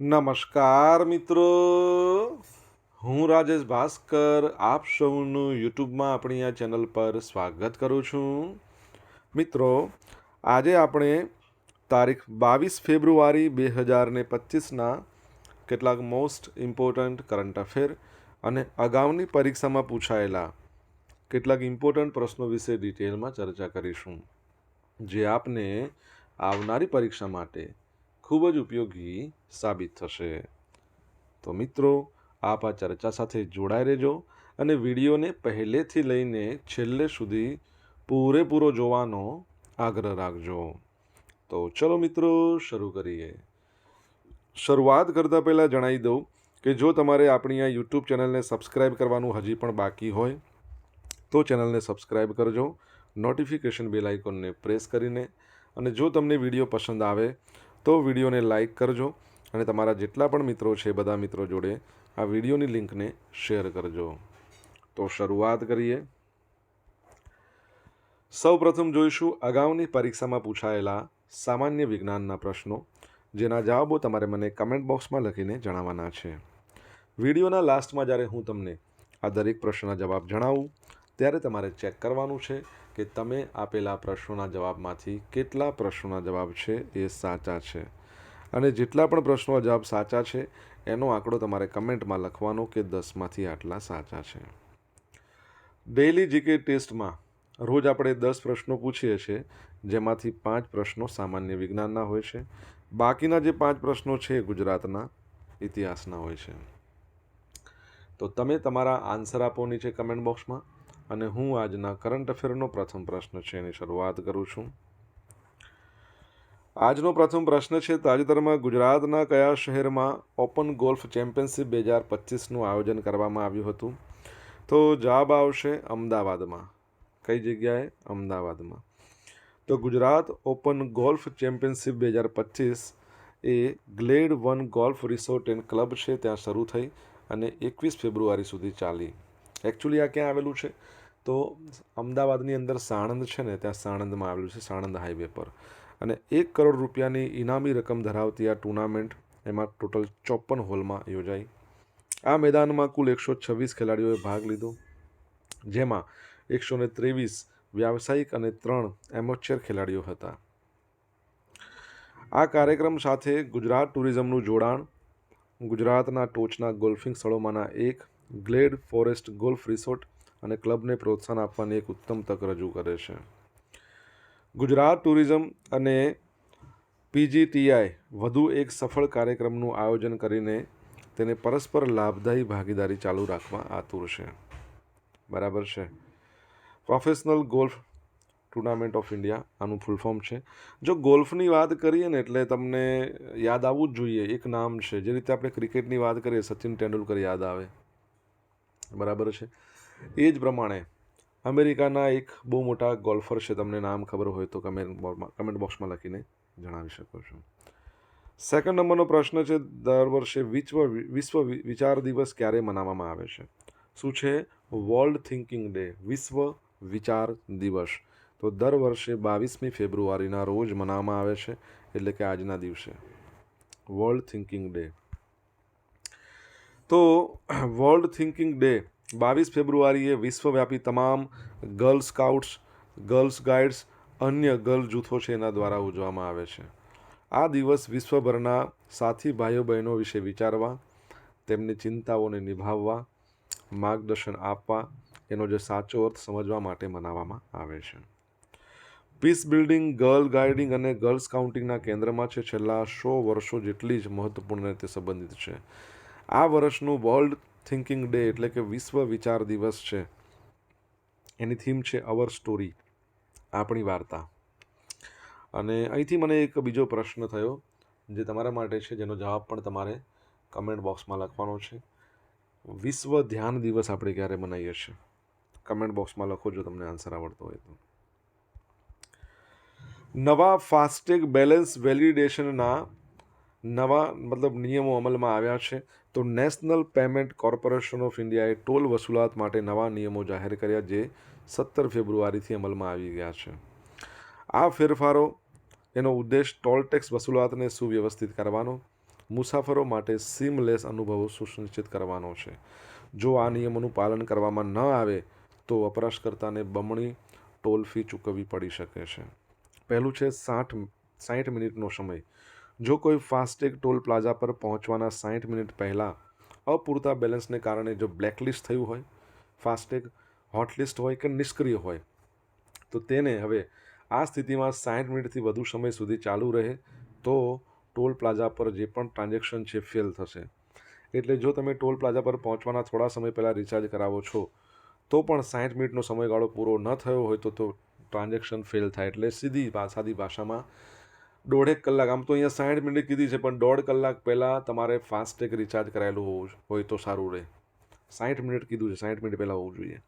નમસ્કાર મિત્રો, હું રાજેશ ભાસ્કર આપ સૌનું યુટ્યુબમાં આપણી આ ચેનલ પર સ્વાગત કરું છું. મિત્રો, આજે આપણે તારીખ 22 ફેબ્રુઆરી 2025ના કેટલાક મોસ્ટ ઇમ્પોર્ટન્ટ કરંટ અફેર અને અગાઉની પરીક્ષામાં પૂછાયેલા કેટલાક ઇમ્પોર્ટન્ટ પ્રશ્નો વિશે ડિટેલમાં ચર્ચા કરીશું, જે આપને આવનારી પરીક્ષા માટે ખૂબ જ ઉપયોગી સાબિત થશે. તો મિત્રો, આપ આ ચર્ચા સાથે જોડાઈ રહેજો અને વિડીયોને પહેલેથી લઈને છેલ્લે સુધી પૂરેપૂરો જોવાનો આગ્રહ રાખજો. તો ચલો મિત્રો, શરૂ કરીએ. શરૂઆત કરતાં પહેલાં જણાવી દઉં કે જો તમારે આપણી આ યુટ્યુબ ચેનલને સબસ્ક્રાઈબ કરવાનું હજી પણ બાકી હોય તો ચેનલને સબસ્ક્રાઈબ કરજો, નોટિફિકેશન બેલ આઇકોનને પ્રેસ કરીને, અને જો તમને વિડીયો પસંદ આવે તો વિડીયોને લાઈક કરજો અને તમારા જેટલા પણ મિત્રો છે બધા મિત્રો જોડે આ વિડીયોની લિંકને શેર કરજો. તો શરૂઆત કરીએ. સૌપ્રથમ જોઈશું અગાઉની પરીક્ષામાં પૂછાયેલા સામાન્ય વિજ્ઞાનના પ્રશ્નો, જેના જવાબો તમારે મને કમેન્ટ બોક્સમાં લખીને જણાવવાના છે. વિડીયોના લાસ્ટમાં જ્યારે હું તમને આ દરેક પ્રશ્નના જવાબ જણાવું ત્યારે તમારે ચેક કરવાનું છે કે તમે આપેલા પ્રશ્નોના જવાબમાંથી કેટલા પ્રશ્નોના જવાબ છે એ સાચા છે, અને જેટલા પણ પ્રશ્નો જવાબ સાચા છે એનો આંકડો તમારે કમેન્ટમાં લખવાનો કે 10માંથી આટલા સાચા છે. ડેઇલી જીકે ટેસ્ટમાં રોજ આપણે 10 પ્રશ્નો પૂછીએ છીએ, જેમાંથી 5 પ્રશ્નો સામાન્ય વિજ્ઞાનના હોય છે. બાકીના જે 5 પ્રશ્નો છે એ ગુજરાતના ઇતિહાસના હોય છે. તો તમે તમારા આન્સર આપો નીચે કમેન્ટ બોક્સમાં, અને હું આજના કરંટ અફેરનો પ્રથમ પ્રશ્ન છે એની શરૂઆત કરું છું. આજનો પ્રથમ પ્રશ્ન છે, તાજેતરમાં ગુજરાતના કયા શહેરમાં ઓપન ગોલ્ફ ચેમ્પિયનશિપ 2025નું આયોજન કરવામાં આવ્યું હતું? તો જવાબ આવશે અમદાવાદમાં. કઈ જગ્યાએ? અમદાવાદમાં. તો Gujarat open golf championship 2025 A glad 1 golf resort and club છે ત્યાં શરૂ થઈ અને 21 ફેબ્રુઆરી સુધી ચાલી. એકચ્યુઅલી આ ક્યાં આવેલું છે? તો અમદાવાદની અંદર સાણંદ છે ને, ત્યાં સાણંદમાં આવેલું છે, સાણંદ હાઈવે પર. અને 1 કરોડ રૂપિયાની ઇનામી રકમ ધરાવતી આ ટુર્નામેન્ટ એમાં ટોટલ 54 હોલમાં યોજાઈ. આ મેદાનમાં કુલ 126 ખેલાડીઓએ ભાગ લીધો, જેમાં 123 વ્યાવસાયિક અને 3 એમેચ્યોર ખેલાડીઓ હતા. આ કાર્યક્રમ સાથે ગુજરાત ટુરિઝમનું જોડાણ ગુજરાતના ટોચના ગોલ્ફિંગ સ્થળોમાંના એક ગ્લેડ ફોરેસ્ટ ગોલ્ફ રિસોર્ટ અને ક્લબને પ્રોત્સાહન આપવાની એક ઉત્તમ તક રજૂ કરે છે. ગુજરાત ટુરિઝમ અને પીજીટીઆઈ વધુ એક સફળ કાર્યક્રમનું આયોજન કરીને તેને પરસ્પર લાભદાયી ભાગીદારી ચાલુ રાખવા આતુર છે. બરાબર છે. Professional golf tournament of India આનું ફૂલ ફોર્મ છે. જો ગોલ્ફની વાત કરીએ ને એટલે તમને યાદ આવવું જ જોઈએ એક નામ છે, જે રીતે આપણે ક્રિકેટની વાત કરીએ સચિન તેંડુલકર યાદ આવે. બરાબર છે. એ જ પ્રમાણે અમેરિકાના એક બહુ મોટા ગોલ્ફર છે, તમને નામ ખબર હોય તો કમેન્ટ બોક્સમાં લખીને જણાવી શકો છો. સેકન્ડ નંબરનો પ્રશ્ન છે, દર વર્ષે વિશ્વ વિચાર દિવસ ક્યારે મનાવવામાં આવે છે? શું છે? વર્લ્ડ થિંકિંગ ડે, વિશ્વ વિચાર દિવસ. તો દર વર્ષે 22મી ફેબ્રુઆરીના રોજ મનાવવામાં આવે છે, એટલે કે આજના દિવસે વર્લ્ડ થિંકિંગ ડે. તો વર્લ્ડ થિંકિંગ ડે 22 ફેબ્રુઆરીએ વિશ્વવ્યાપી તમામ ગર્લ સ્કાઉટ્સ, ગર્લ્સ ગાઈડ્સ, અન્ય ગર્લ જૂથો છે એના દ્વારા ઉજવવામાં આવે છે. આ દિવસ વિશ્વભરના સાથી ભાઈઓ બહેનો વિશે વિચારવા, તેમની ચિંતાઓને નિભાવવા, માર્ગદર્શન આપવા, એનો જે સાચો અર્થ સમજવા માટે મનાવવામાં આવે છે. પીસ બિલ્ડિંગ, ગર્લ ગાઈડિંગ અને ગર્લ સ્કાઉટિંગના કેન્દ્રમાં છે. છેલ્લા 100 વર્ષો જેટલી જ મહત્વપૂર્ણ રીતે સંબંધિત છે. આ વર્ષનું વર્લ્ડ થિંકિંગ ડે એટલે કે વિશ્વ વિચાર દિવસ છે, એની થીમ છે અવર સ્ટોરી, આપણી વાર્તા. અને અહીંથી મને એક બીજો પ્રશ્ન થયો જે તમારા માટે છે, જેનો જવાબ પણ તમારે કમેન્ટ બોક્સમાં લખવાનો છે. વિશ્વ ધ્યાન દિવસ આપણે ક્યારે મનાવીએ છીએ? કમેન્ટ બોક્સમાં લખો જો તમને આન્સર આવડતો હોય તો. નવા ફાસ્ટેગ બેલેન્સ વેલિડેશનના નવા નિયમો અમલમાં આવ્યા છે. તો નેશનલ પેમેન્ટ કોર્પોરેશન ઓફ ઇન્ડિયાએ ટોલ વસૂલાત માટે નવા નિયમો જાહેર કર્યા, જે 17 ફેબ્રુઆરીથી અમલમાં આવી ગયા છે. આ ફેરફારો એનો ઉદ્દેશ ટોલ ટેક્સ વસૂલાતને સુવ્યવસ્થિત કરવાનો, મુસાફરો માટે સીમલેસ અનુભવો સુનિશ્ચિત કરવાનો છે. જો આ નિયમોનું પાલન કરવામાં ન આવે તો વપરાશકર્તાને બમણી ટોલ ફી ચૂકવવી પડી શકે છે. પહેલું છે 60 મિનિટનો સમય. જો કોઈ ફાસ્ટેગ ટોલ પ્લાઝા પર પહોંચવાના 60 મિનિટ પહેલાં અપૂરતા બેલેન્સને કારણે જો બ્લેકલિસ્ટ થયું હોય, ફાસ્ટેગ હોટલિસ્ટ હોય કે નિષ્ક્રિય હોય, તો તેને હવે આ સ્થિતિમાં 60 મિનિટથી વધુ સમય સુધી ચાલુ રહે તો ટોલ પ્લાઝા પર જે પણ ટ્રાન્ઝેક્શન છે ફેલ થશે. એટલે જો તમે ટોલ પ્લાઝા પર પહોંચવાના થોડા સમય પહેલાં રિચાર્જ કરાવો છો તો પણ 60 મિનિટનો સમયગાળો પૂરો ન થયો હોય તો ટ્રાન્ઝેક્શન ફેલ થાય. એટલે સાદી ભાષામાં 1.5 કલાક, આમ તો અહીંયા 60 મિનિટ કીધી છે પણ 1.5 કલાક પહેલાં તમારે ફાસ્ટેગ રિચાર્જ કરાયેલું હોવું હોય તો સારું રહે. 60 મિનિટ કીધું છે, 60 મિનિટ પહેલાં હોવું જોઈએ.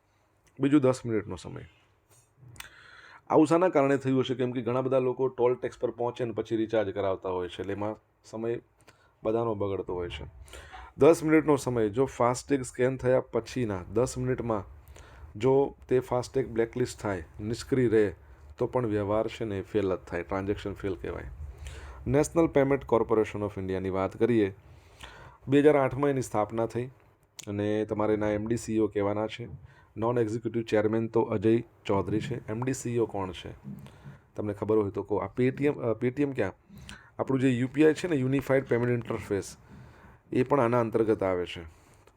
બીજું 10 મિનિટનો સમય. આવું શાના કારણે થયું હશે? કેમ કે ઘણા બધા લોકો ટોલ ટેક્સ પર પહોંચે ને પછી રિચાર્જ કરાવતા હોય છે, એટલે એમાં સમય બધાનો બગડતો હોય છે. 10 મિનિટનો સમય. જો ફાસ્ટેગ સ્કેન થયા પછીના 10 મિનિટમાં જો તે ફાસ્ટેગ બ્લેકલિસ્ટ થાય, નિષ્ક્રિય રહે તો પણ વ્યવહાર છે ને ફેલ જ થાય, ટ્રાન્ઝેક્શન ફેલ કહેવાય. નેશનલ પેમેન્ટ કોર્પોરેશન ઓફ ઇન્ડિયાની વાત કરીએ, 2008માં એની સ્થાપના થઈ અને તમારે એના MD CEO કહેવાના છે. નોન એક્ઝિક્યુટિવ ચેરમેન તો અજય ચૌધરી છે. MD CEO કોણ છે તમને ખબર હોય તો કહો. આ પેટીએમ ક્યાં, આપણું જે UPI છે ને, યુનિફાઈડ પેમેન્ટ ઇન્ટરફેસ, એ પણ આના અંતર્ગત આવે છે.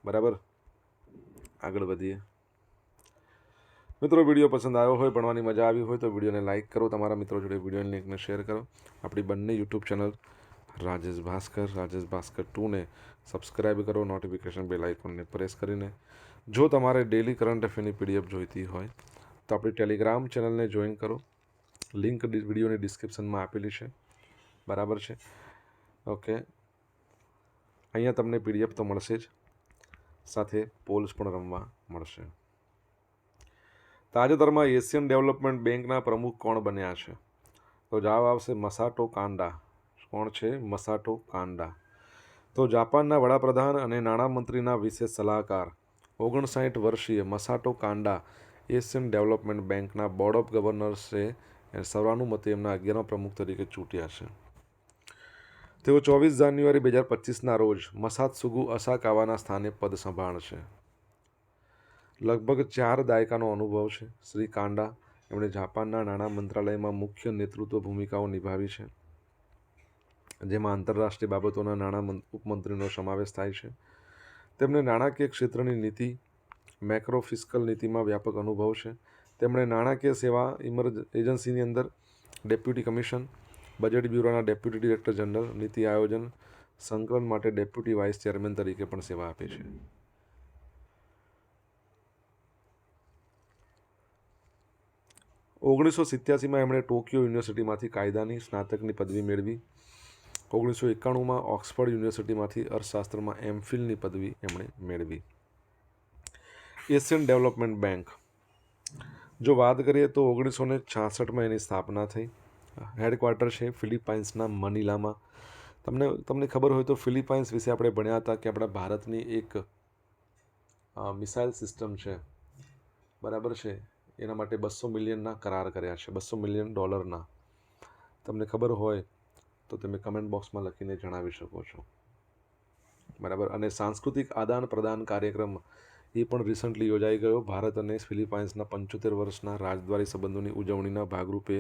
બરાબર, આગળ વધીએ. મિત્રો, વિડીયો પસંદ આવ્યો હોય, ભણવાની મજા આવી હોય તો વિડીયોને લાઇક કરો, તમારા મિત્રો જોડે વિડીયોની લિંકને શેર કરો. આપણી બંને યુટ્યુબ ચેનલ રાજેશ ભાસ્કર 2ને સબસ્ક્રાઈબ કરો, નોટિફિકેશન બેલ આઇકોનને પ્રેસ કરીને. જો તમારે ડેલી કરંટ અફેરની PDF જોઈતી હોય તો આપણી ટેલિગ્રામ ચેનલને જોઈન કરો. લિંક વિડીયોની ડિસ્ક્રિપ્શનમાં આપેલી છે. બરાબર છે, ઓકે. અહીંયા તમને PDF તો મળશે જ, સાથે પોલ્સ પણ રમવા મળશે. તાજેતરમાં એશિયન ડેવલપમેન્ટ બેંકના પ્રમુખ કોણ બન્યા છે? તો જવાબ આવશે મસાટો કાન્ડા. કોણ છે? મસાટો કાન્ડા. તો જાપાનના વડાપ્રધાન અને નાણામંત્રીના વિશેષ સલાહકાર 59 વર્ષીય મસાટો કાન્ડા એશિયન ડેવલપમેન્ટ બેંકના બોર્ડ ઓફ ગવર્નર્સે સર્વાનુમતે એમના 11મા પ્રમુખ તરીકે ચૂંટ્યા છે. તેઓ 24 જાન્યુઆરી 2025ના રોજ મસાત્સુગુ અસાકાવાના સ્થાને પદ સંભાળશે. લગભગ 4 દાયકાનો અનુભવ છે શ્રી કાન્ડા. એમણે જાપાનના નાણાં મંત્રાલયમાં મુખ્ય નેતૃત્વ ભૂમિકાઓ નિભાવી છે, જેમાં આંતરરાષ્ટ્રીય બાબતોના નાણાં ઉપમંત્રીનો સમાવેશ થાય છે. તેમને નાણાકીય ક્ષેત્રની નીતિ, મેક્રો ફિસ્કલ નીતિમાં વ્યાપક અનુભવ છે. તેમણે નાણાકીય સેવા એજન્સીની અંદર ડેપ્યુટી કમિશન, બજેટ બ્યુરોના ડેપ્યુટી ડિરેક્ટર જનરલ, નીતિ આયોજન સંકલન માટે ડેપ્યુટી વાઇસ ચેરમેન તરીકે પણ સેવા આપી છે. ઓગણીસો 87માં એમણે ટોક્યો યુનિવર્સિટીમાંથી કાયદાની સ્નાતકની પદવી મેળવી. 1991માં ઓક્સફર્ડ યુનિવર્સિટીમાંથી અર્થશાસ્ત્રમાં MPhilની પદવી એમણે મેળવી. એશિયન ડેવલપમેન્ટ બેંક જો વાત કરીએ તો 1966માં એની સ્થાપના થઈ. હેડક્વાર્ટર છે ફિલિપાઇન્સના મનીલામાં. તમને ખબર હોય તો ફિલિપાઇન્સ વિશે આપણે ભણ્યા હતા કે આપણા ભારતની એક મિસાઇલ સિસ્ટમ છે, બરાબર છે, એના માટે $200 મિલિયનના કરાર કર્યા છે, $200 મિલિયન. તમને ખબર હોય તો તમે કમેન્ટ બોક્સમાં લખીને જણાવી શકો છો. બરાબર. અને સાંસ્કૃતિક આદાન પ્રદાન કાર્યક્રમ એ પણ રિસન્ટલી યોજાઈ ગયો. ભારત અને ફિલિપાઇન્સના 75 વર્ષના રાજદ્વારી સંબંધોની ઉજવણીના ભાગરૂપે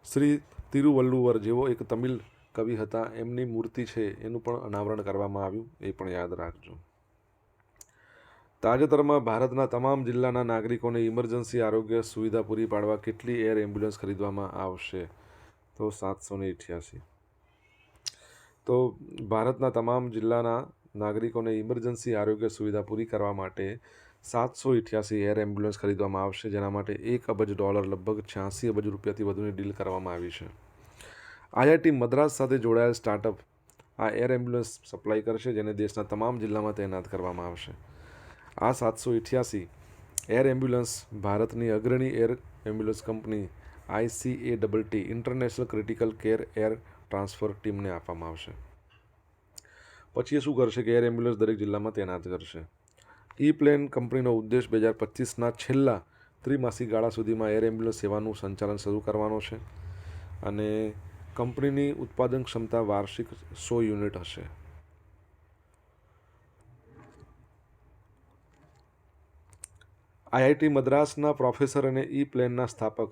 શ્રી તિરુવલ્લુવર જેવો એક તમિલ કવિ હતા, એમની મૂર્તિ છે એનું પણ અનાવરણ કરવામાં આવ્યું, એ પણ યાદ રાખજો. તાજેતરમાં ભારતના તમામ જિલ્લાના નાગરિકોને ઇમરજન્સી આરોગ્ય સુવિધા પૂરી પાડવા કેટલી એર એમ્બ્યુલન્સ ખરીદવામાં આવશે? તો 788. તો ભારતના તમામ જિલ્લાના નાગરિકોને ઇમરજન્સી આરોગ્ય સુવિધા પૂરી કરવા માટે 788 એર એમ્બ્યુલન્સ ખરીદવામાં આવશે, જેના માટે $1 અબજ, લગભગ 86 અબજ રૂપિયાથી વધુની ડીલ કરવામાં આવી છે. IIT મદ્રાસ સાથે જોડાયેલ સ્ટાર્ટઅપ આ એર એમ્બ્યુલન્સ સપ્લાય કરશે, જેને દેશના તમામ જિલ્લામાં તૈનાત કરવામાં આવશે. આ 788 એર એમ્બ્યુલન્સ ભારતની અગ્રણી air ambulance company ICATT international critical care air transfer ટીમને આપવામાં આવશે. પછી એ શું કરશે કે એર એમ્બ્યુલન્સ દરેક જિલ્લામાં તૈનાત કરશે. પ્લેન કંપનીનો ઉદ્દેશ 2025ના છેલ્લા ત્રિમાસિક ગાળા સુધીમાં એર એમ્બ્યુલન્સ સેવાનું સંચાલન શરૂ કરવાનો છે અને કંપનીની ઉત્પાદન ક્ષમતા વાર્ષિક 100 યુનિટ હશે. આઈઆઈટી મદ્રાસના પ્રોફેસર અને ઈ પ્લેનના સ્થાપક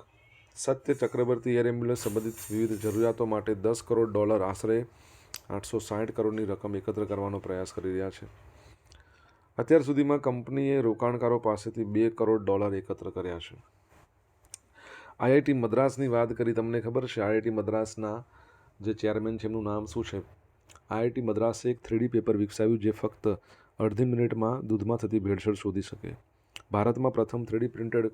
સત્ય ચક્રવર્તી એર એમ્બ્યુલન્સ સંબંધિત વિવિધ જરૂરિયાતો માટે $10 કરોડ આશરે 860 કરોડની રકમ એકત્ર કરવાનો પ્રયાસ કરી રહ્યા છે. અત્યાર સુધીમાં કંપનીએ રોકાણકારો પાસેથી $2 કરોડ એકત્ર કર્યા છે. આઈઆઈટી મદ્રાસની વાત કરી, તમને ખબર છે આઈઆઈટી મદ્રાસના જે ચેરમેન છે એમનું નામ શું છે? આઈઆઈટી મદ્રાસે એક 3D પેપર વિકસાવ્યું જે ફક્ત અડધી મિનિટમાં દૂધમાં થતી ભેળસેળ શોધી શકે. ભારતમાં પ્રથમ 3D પ્રિન્ટેડ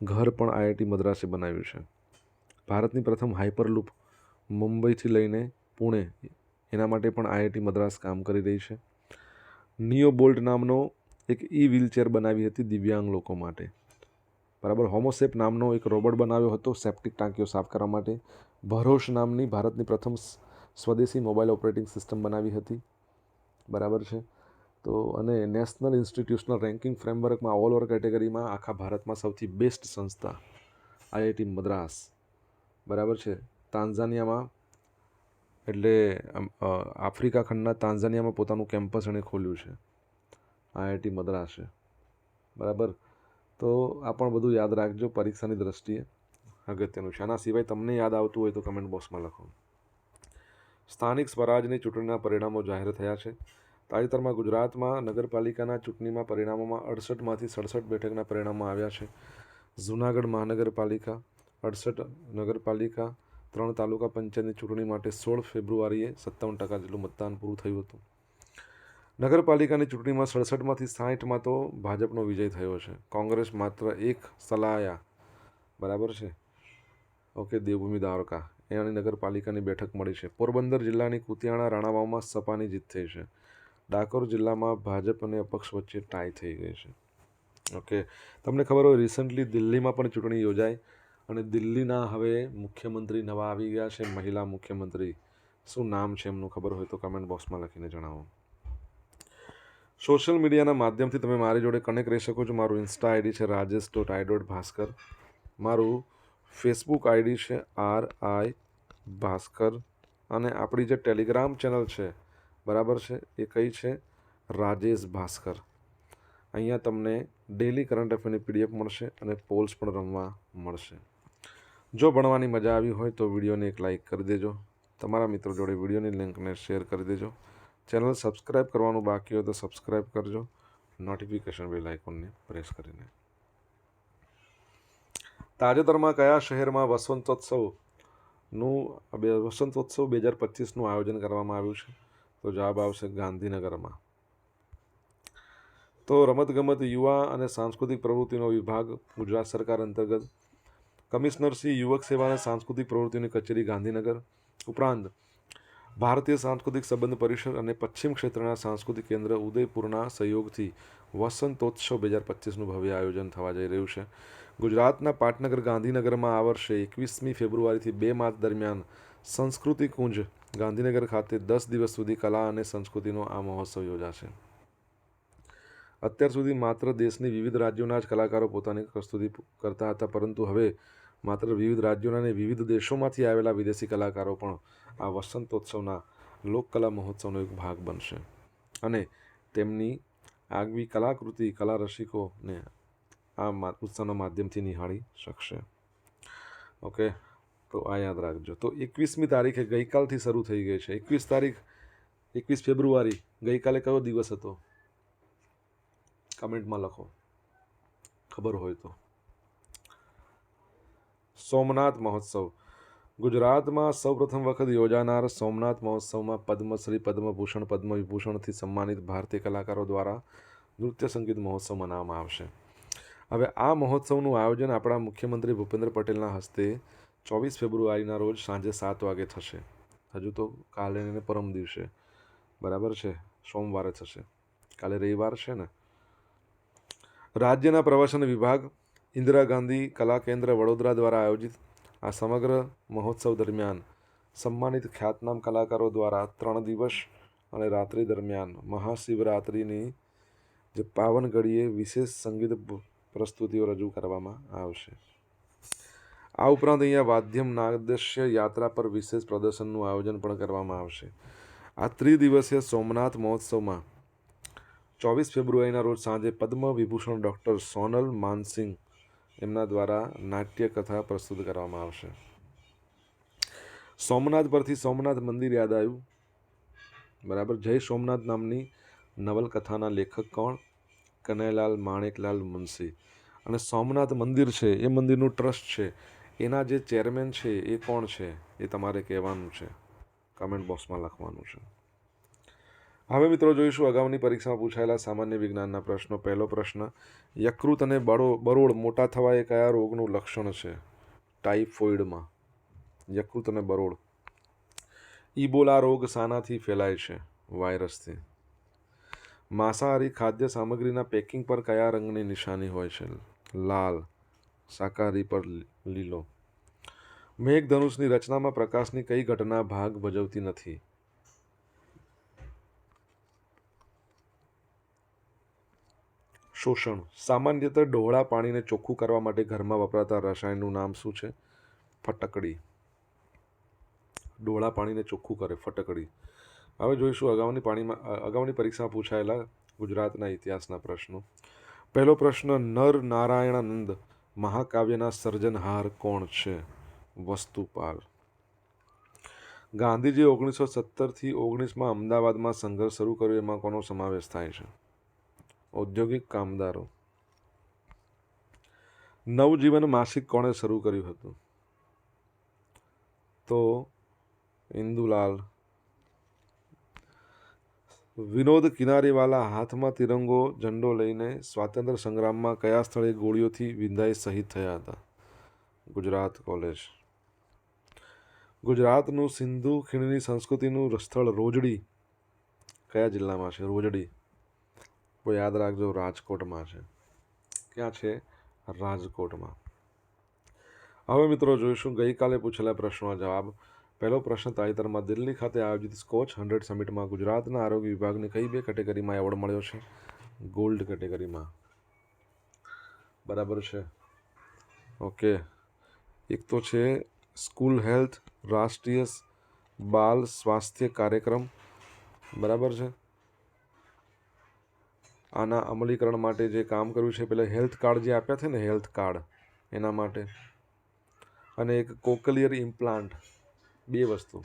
ઘર પણ આઈઆઈટી મદ્રાસે બનાવ્યું છે. ભારતની પ્રથમ હાઇપરલૂપ મુંબઈથી લઈને પુણે એના માટે પણ આઈઆઈટી મદ્રાસ કામ કરી રહી છે. નિયો બોલ્ટ નામનો એક ઈ વ્હીલચેર બનાવી હતી દિવ્યાંગ લોકો માટે. બરાબર. હોમોસેપ નામનો એક રોબોટ બનાવ્યો હતો સેપ્ટિક ટાંકીઓ સાફ કરવા માટે. ભરોશ નામની ભારતની પ્રથમ સ્વદેશી મોબાઈલ ઓપરેટિંગ સિસ્ટમ બનાવી હતી. બરાબર છે. તો અને નેશનલ ઇન્સ્ટિટ્યુશનલ રેન્કિંગ ફ્રેમવર્કમાં ઓલ ઓવર કેટેગરીમાં આખા ભારતમાં સૌથી બેસ્ટ સંસ્થા આઈઆઈટી મદ્રાસ. બરાબર છે. તાન્ઝાનિયામાં એટલે આફ્રિકા ખંડના તાન્ઝાનિયામાં પોતાનું કેમ્પસ એણે ખોલ્યું છે આઈઆઈટી મદ્રાસે. બરાબર. તો આ પણ બધું યાદ રાખજો પરીક્ષાની દ્રષ્ટિએ, અગત્યનું છે. આના સિવાય તમને યાદ આવતું હોય તો કમેન્ટ બોક્સમાં લખો. સ્થાનિક સ્વરાજની ચૂંટણીના પરિણામો જાહેર થયા છે. તાજેતરમાં ગુજરાતમાં નગરપાલિકાના ચૂંટણીમાં પરિણામોમાં 68માંથી 67 બેઠકના પરિણામો આવ્યા છે. જૂનાગઢ મહાનગરપાલિકા 68 નગરપાલિકા 3 તાલુકા પંચાયતની ચૂંટણી માટે 16 ફેબ્રુઆરીએ 57% જેટલું મતદાન પૂરું થયું હતું. નગરપાલિકાની ચૂંટણીમાં 67માંથી 60માં તો ભાજપનો વિજય થયો છે. કોંગ્રેસ માત્ર 1 સલાયા. બરાબર છે. ઓકે. દેવભૂમિ દ્વારકા એની નગરપાલિકાની બેઠક મળી છે. પોરબંદર જિલ્લાની કુતિયાણા રાણાવાવમાં સપાની જીત થઈ છે. ડાકોર જિલ્લામાં ભાજપ અને અપક્ષ વચ્ચે ટાઈ થઈ ગઈ છે. ઓકે. તમને ખબર હોય રિસન્ટલી દિલ્હીમાં પણ ચૂંટણી યોજાઈ અને દિલ્હીના હવે મુખ્યમંત્રી નવા આવી ગયા છે, મહિલા મુખ્યમંત્રી. શું નામ છે એમનું ખબર હોય તો કમેન્ટ બોક્સમાં લખીને જણાવો. સોશિયલ મીડિયાના માધ્યમથી તમે મારી જોડે કનેક્ટ રહી શકો છો. મારું ઇન્સ્ટા આઈડી છે rajesh.i.bhaskar. મારું ફેસબુક આઈડી છે RI ભાસ્કર. અને આપણી જે ટેલિગ્રામ ચેનલ છે, બરાબર છે, એ કઈ છે? રાજેશ ભાસ્કર. અહીંયા તમને ડેલી કરંટ અફેરની PDF મળશે અને પોલ્સ પણ રમવા મળશે. જો ભણવાની મજા આવી હોય તો વિડીયોને એક લાઇક કરી દેજો. તમારા મિત્રો જોડે વિડીયોની લિંકને શેર કરી દેજો. ચેનલ સબસ્ક્રાઈબ કરવાનું બાકી હોય તો સબસ્ક્રાઈબ કરજો, નોટિફિકેશન બેલ આઇકોનને પ્રેસ કરીને. તાજેતરમાં કયા શહેરમાં વસંતોત્સવ 2025નું આયોજન કરવામાં આવ્યું છે? તો જવાબ આવશે ગાંધીનગરમાં. તો રમતગમત, યુવા અને સાંસ્કૃતિક પ્રવૃત્તિનો વિભાગ ગુજરાત સરકાર અંતર્ગત કમિશનર શ્રી યુવક સેવા અને સાંસ્કૃતિક પ્રવૃત્તિઓની કચેરી ગાંધીનગર ઉપરાંત ભારતીય સાંસ્કૃતિક સંબંધ પરિષદ અને પશ્ચિમ ક્ષેત્રના સાંસ્કૃતિક કેન્દ્ર ઉદયપુરના સહયોગથી વસંતોત્સવ 2025નું ભવ્ય આયોજન થવા જઈ રહ્યું છે. ગુજરાતના પાટનગર ગાંધીનગરમાં આ વર્ષે 21મી ફેબ્રુઆરીથી 2 માર્ચ દરમિયાન સંસ્કૃતિ કુંજ ગાંધીનગર ખાતે 10 દિવસ સુધી કલા અને સંસ્કૃતિનો આ મહોત્સવ યોજાશે. અત્યાર સુધી માત્ર દેશની વિવિધ રાજ્યોના જ કલાકારો પોતાની પ્રસ્તુતિ કરતા હતા, પરંતુ હવે માત્ર વિવિધ રાજ્યોના અને વિવિધ દેશોમાંથી આવેલા વિદેશી કલાકારો પણ આ વસંતોત્સવના લોકકલા મહોત્સવનો એક ભાગ બનશે અને તેમની આગવી કલાકૃતિ કલા રસિકોને આ ઉત્સવના માધ્યમથી નિહાળી શકશે. ઓકે. તો આ યાદ રાખજો. તો 21મી તારીખે ગઈકાલથી શરૂ થઈ ગઈ છે. 21 ફેબ્રુઆરી ગઈકાલે કયો દિવસ હતો? કમેન્ટમાં લખો ખબર હોય તો. સોમનાથ મહોત્સવ. ગુજરાતમાં સૌપ્રથમ વખત યોજાનાર સોમનાથ મહોત્સવમાં પદ્મશ્રી, પદ્મભૂષણ, પદ્મવિભૂષણથી સન્માનિત ભારતીય કલાકારો દ્વારા નૃત્ય સંગીત મહોત્સવ મનાવવામાં આવશે. હવે આ મહોત્સવનું આયોજન આપણા મુખ્યમંત્રી ભૂપેન્દ્ર પટેલના હસ્તે 24 ફેબ્રુઆરીના રોજ સાંજે 7 વાગે થશે. હજુ તો કાલે ને પરમ દિવસે, બરાબર છે, સોમવારે થશે. કાલે રવિવાર છે ને. રાજ્યના પ્રવાસન વિભાગ, ઇન્દિરા ગાંધી કલા કેન્દ્ર વડોદરા દ્વારા આયોજિત આ સમગ્ર મહોત્સવ દરમિયાન સન્માનિત ખ્યાતનામ કલાકારો દ્વારા 3 દિવસ અને રાત્રિ દરમિયાન મહાશિવરાત્રિની જે પાવન ઘડીએ વિશેષ સંગીત પ્રસ્તુતિઓ રજૂ કરવામાં આવશે. આ ઉપરાંત અહીંયા વાદ્યમ નાદસ્ય યાત્રા પર વિશેષ પ્રદર્શનનું આયોજન પણ કરવામાં આવશે. આ ત્રિદિવસીય સોમનાથ મહોત્સવમાં 24 ફેબ્રુઆરીના રોજ સાંજે પદ્મ વિભૂષણ ડૉક્ટર સોનલ માનસિંહ એમના દ્વારા નાટ્યકથા પ્રસ્તુત કરવામાં આવશે. સોમનાથ પરથી સોમનાથ મંદિર યાદ આવ્યું, બરાબર. જય સોમનાથ નામની નવલકથાના લેખક કોણ? કનૈયાલાલ માણેકલાલ મુનશી. અને સોમનાથ મંદિર છે એ મંદિરનું ટ્રસ્ટ છે, એના જે ચેરમેન છે એ કોણ છે એ તમારે કહેવાનું છે, કમેન્ટ બોક્સમાં લખવાનું છે. હવે મિત્રો જોઈશું અગાઉની પરીક્ષામાં પૂછાયેલા સામાન્ય વિજ્ઞાનના પ્રશ્નો. પહેલો પ્રશ્ન, યકૃત અને બરોળ મોટા થવા એ કયા રોગનું લક્ષણ છે? ટાઇફોઇડમાં. યકૃત અને બરોળ. ઇબોલા રોગ શાનાથી ફેલાય છે? વાયરસથી. માંસાહારી ખાદ્ય સામગ્રીના પેકિંગ પર કયા રંગની નિશાની હોય છે? લાલ. શાકાહારી પર લીલો. મેઘધનુષની રચનામાં પ્રકાશની કઈ ઘટના ભાગ ભજવતી નથી? શોષણ. સામાન્ય રીતે ડહોળા પાણીને ચોખ્ખું કરવા માટે ઘરમાં વપરાતા રસાયણનું નામ શું છે? ફટકડી. ડહોળા પાણીને ચોખ્ખું કરે, ફટકડી. હવે જોઈશું અગાઉની પરીક્ષામાં પૂછાયેલા ગુજરાતના ઇતિહાસના પ્રશ્નો. પહેલો પ્રશ્ન, નર નારાયણાનંદ મહાકાવ્યના સર્જનહાર કોણ છે? વસ્તુપાલ. ગાંધીજી 1917થી 19 અમદાવાદમાં સંઘર્ષ શરૂ કર્યો, એમાં કોનો સમાવેશ થાય છે? ઔદ્યોગિક કામદારો. નવજીવન માસિક કોણે શરૂ કર્યું હતું? તો ઇન્દુલાલ. વિનોદ કિનારીવાલા હાથમાં તિરંગો ઝંડો લઈને સ્વાતંત્ર્ય સંગ્રામમાં કયા સ્થળે ગોળીઓથી વિંધાઈ શહીદ થયા હતા? ગુજરાત કોલેજ. ગુજરાતનું સિંધુ ખીણની સંસ્કૃતિનું સ્થળ રોજડી કયા જિલ્લામાં છે? રોજડી. તો યાદ રાખજો, રાજકોટમાં છે. ક્યાં છે? રાજકોટમાં. હવે મિત્રો જોઈશું ગઈકાલે પૂછેલા પ્રશ્નોના જવાબ. પહેલો પ્રશ્ન, તાજેતરમાં દિલ્હી ખાતે આયોજિત સ્કોચ 100 સમિટમાં ગુજરાતના આરોગ્ય વિભાગને કઈ 2 કેટેગરીમાં એવોર્ડ મળ્યો છે? ગોલ્ડ કેટેગરીમાં. બરાબર છે. ઓકે. એક તો છે સ્કૂલ હેલ્થ રાષ્ટ્રીય બાલ સ્વાસ્થ્ય કાર્યક્રમ, બરાબર છે. આના અમલીકરણ માટે જે કામ કર્યું છે, પેલા હેલ્થ કાર્ડ જે આપ્યા છે ને, હેલ્થ કાર્ડ, એના માટે. અને એક કોકલિયર ઇમ્પ્લાન્ટ, 2 વસ્તુ.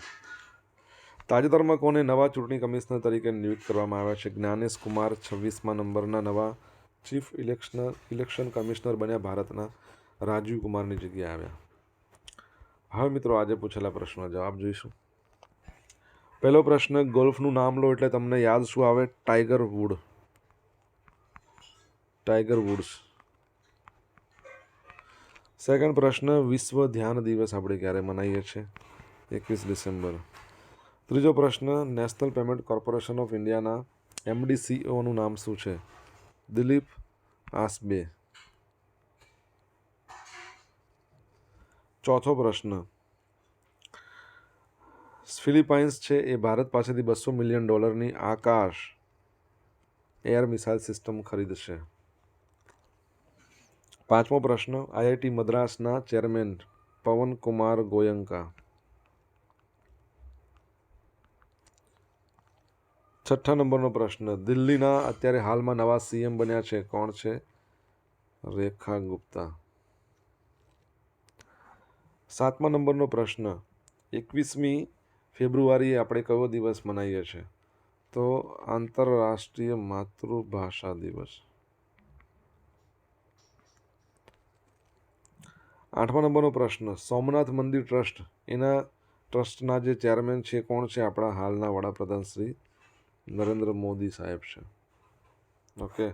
તાજેતરમાં કોને નવા ચૂંટણી કમિશનર તરીકે નિયુક્ત કરવામાં આવ્યા છે? જ્ઞાનેશ કુમાર 26મા નંબરના નવા ચીફ ઇલેક્શન કમિશનર બન્યા, ભારતના રાજીવ કુમારની જગ્યાએ આવ્યા. હવે મિત્રો આજે પૂછેલા પ્રશ્નનો જવાબ જોઈશું. પહેલો પ્રશ્ન, ગોલ્ફનું નામ લો એટલે તમને યાદ શું આવે? Tiger Wood. Tiger Woods. Second પ્રશ્ન, વિશ્વ ધ્યાન દિવસ આપણે ક્યારે મનાવીએ છીએ? 21 ડિસેમ્બર. ત્રીજો પ્રશ્ન, નેશનલ પેમેન્ટ કોર્પોરેશન ઓફ ઇન્ડિયાના MD CEOનું નામ શું છે? દિલીપ આસબે. ચોથો પ્રશ્ન, ફિલિપાઇન્સ છે એ ભારત પાસેથી $200 મિલિયન આકાશ એર મિસાઇલ સિસ્ટમ ખરીદશે. પાંચમો પ્રશ્ન, IIT મદ્રાસના ચેરમેન પવન કુમાર ગોયંકા. છઠ્ઠા નંબરનો પ્રશ્ન, દિલ્હીના અત્યારે હાલમાં નવા CM બન્યા છે, કોણ છે? રેખા ગુપ્તા. સાતમા નંબરનો પ્રશ્ન, 21મી ફેબ્રુઆરીએ આપણે કયો દિવસ મનાવીએ છીએ? તો આંતરરાષ્ટ્રીય માતૃભાષા દિવસ. આઠમા નંબરનો પ્રશ્ન, સોમનાથ મંદિર ટ્રસ્ટ, એના ટ્રસ્ટના જે ચેરમેન છે કોણ છે? આપણા હાલના વડાપ્રધાન શ્રી નરેન્દ્ર મોદી સાહેબ છે. ઓકે.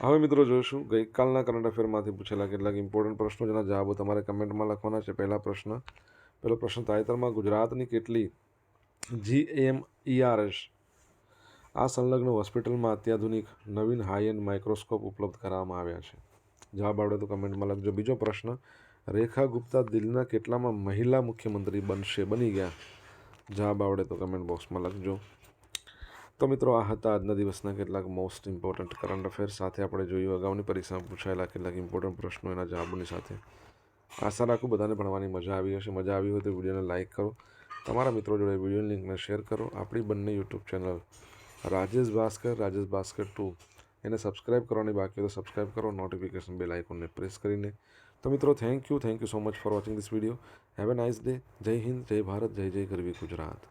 હવે મિત્રો જોઈશું ગઈકાલના કરંટ અફેરમાંથી પૂછેલા કેટલાક ઇમ્પોર્ટન્ટ પ્રશ્નો, જેના જવાબો તમારે કમેન્ટમાં લખવાના છે. પહેલો પ્રશ્ન, તાજેતરમાં ગુજરાતની કેટલી GMERS આ સંલગ્ન હોસ્પિટલમાં અત્યાધુનિક નવીન હાઈ-એન્ડ માઇક્રોસ્કોપ ઉપલબ્ધ કરાવવામાં આવ્યા છે? જવાબ આવડે તો કમેન્ટમાં લખજો. બીજો પ્રશ્ન, રેખા ગુપ્તા દિલ્હીના કેટલામાં મહિલા મુખ્યમંત્રી બની ગયા? જવાબ આવડે તો કમેન્ટ બોક્સમાં લખજો. તો મિત્રો આ હતા આજના દિવસના કેટલાક મોસ્ટ ઇમ્પોર્ટન્ટ કરંટ અફેર્સ. સાથે આપણે જોયું અગાઉની પરીક્ષામાં પૂછાયેલા કેટલાક ઇમ્પોર્ટન્ટ પ્રશ્નો એના જવાબોની સાથે. આશા રાખું બધાને ભણવાની મજા આવી હશે. મજા આવી હોય તો વિડીયોને લાઇક કરો, તમારા મિત્રો જોડે વિડીયો લિંકને શેર કરો. આપણી બંને યુટ્યુબ ચેનલ રાજેશ ભાસ્કર 2 એને સબસ્ક્રાઈબ કરવાની બાકી હોય તો સબસ્ક્રાઈબ કરો, નોટિફિકેશન બેલ આઇકોનને પ્રેસ કરીને. તો મિત્રો thank you so much for watching this video. Have a nice day. જય હિન્દ, જય ભારત, જય જય ગરવી ગુજરાત.